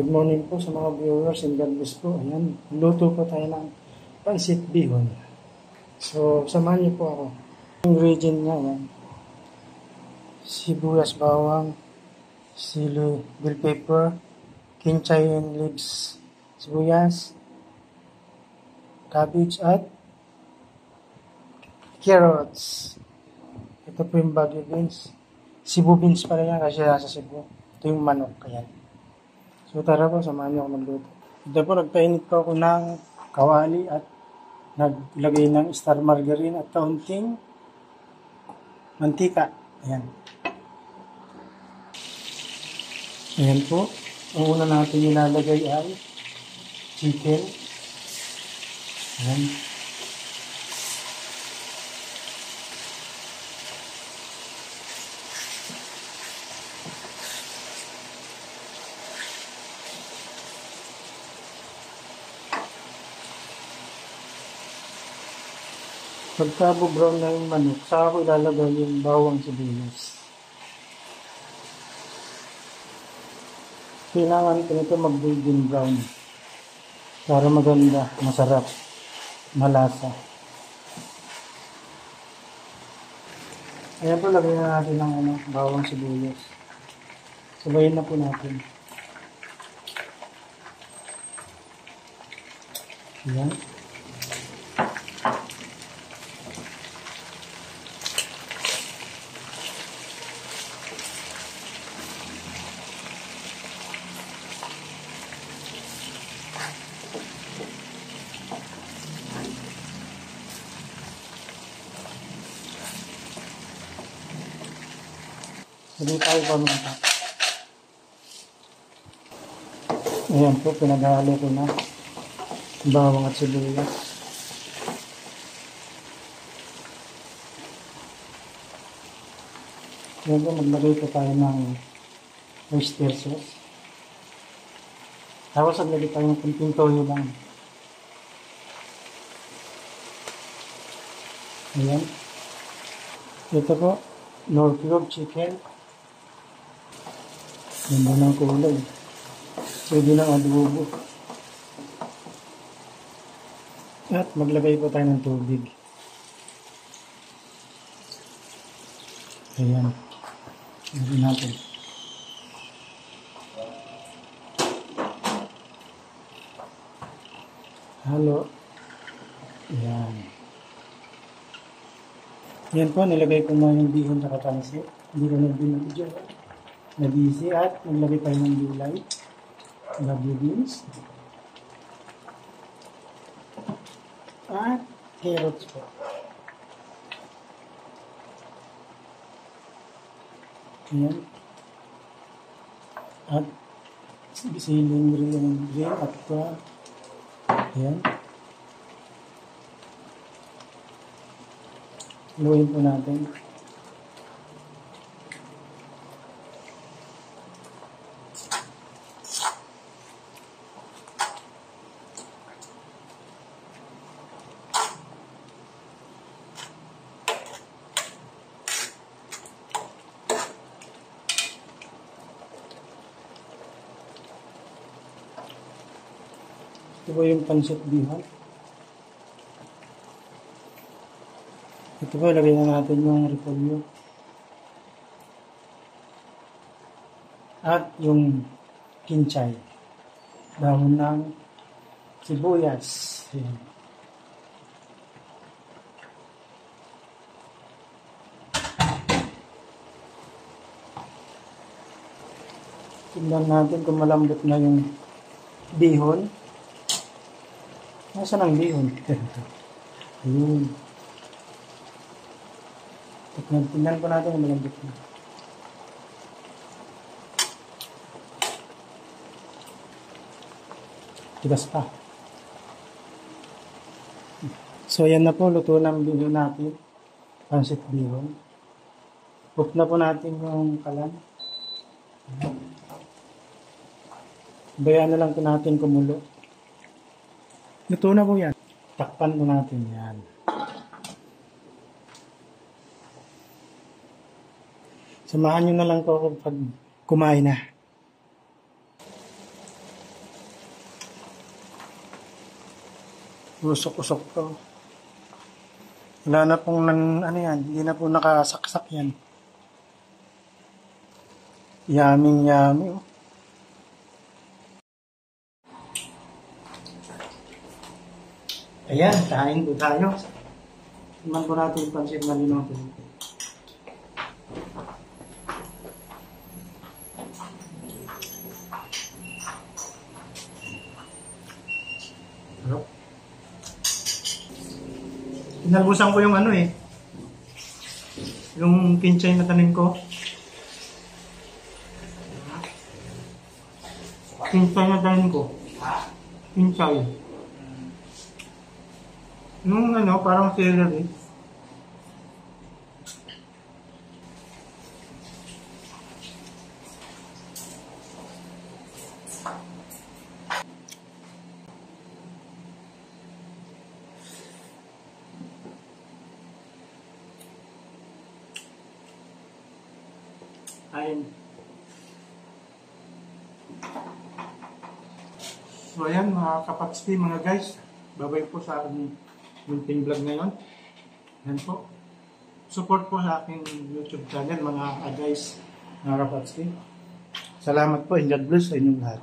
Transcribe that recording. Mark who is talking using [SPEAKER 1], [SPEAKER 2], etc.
[SPEAKER 1] Good morning po sa mga viewers and God bless po. Ayan, luto po tayo ng pansit bihon. So, samahan niyo po ako. Ingredient niya, ayan. Sibuyas, bawang, sili, bell pepper, kinchay and leaves, sibuyas, cabbage at carrots. Ito po yung bagyo beans. Cebu beans pala yan kasi nasa Cebu. Ito yung manok, ayan. So tara po, samahan niyo ako magluto. Ito po, nagpainit po ako ng kawali at naglagay ng star margarine at kaunting mantika. Ayan. Ayan po. Ang una natin ilalagay ay chicken. Ayan. Pagka brown na yung manok, saka ko ilalagay yung bawang sibuyas. Kailangan ko nito mag-golden brown para maganda, masarap, malasa. Ayan po, lagyan na natin ng bawang sibuyas. Sabayin na po natin. Ayan. Hindi tayo pamunta. Ayan po, pinaghalo ko na bawang at sibuyas. Ayan po, maglagay po tayo ng oyster sauce. Tapos maglagay tayo ng kunting toyo lang. Ayan. Ito po, North Globe chicken. Ganda ng kulay. Pwede ng adobo. At maglagay po tayo ng tubig. Ayan. Lagyan natin. Halo. Ayan. Ayan po, nilagay ko na yung bihon sa kapansit. Hindi ko nagbinadyo. Nabisi at maglagay tayo ng gulay. Bagyo beans. At carrots po. Ayan. At siling green at ayan. Haluin po natin. Ito po yung pansit bihon. Ito po, lagay na natin yung repolyo. At yung kinchay. Dahon ng sibuyas. Ayan. Tignan natin kung malambot na yung bihon. Nasaan ang bihon? Ayun. Tignan po natin kung malambot na. Tigas pa. So, yan na po. Luto ng bihon natin. Pansit bihon. Cook na po natin yung kalan. Bayaan na lang po natin kumulo. Luto na po yan. Takpan po natin yan. Samahan nyo na lang po ako pag kumain na. Usok-usok to. Wala na pong ano yan, hindi na po nakasaksak yan. Yummy. Oh. Ayan, kain po tayo. Tingnan po natin yung pansit na linoto. Hello? Inalbusan ko yung ano eh. Yung kinchay na tanim ko. Kinchay na tanim ko. Kinchay. Yung ano, parang celery. Ayun. So ayan mga kapatski, mga guys. Babay po sa aking munting vlog ngayon. Ayan po. Support po sa aking YouTube channel mga guys, mga kapatski. Salamat po and God bless sa inyong lahat.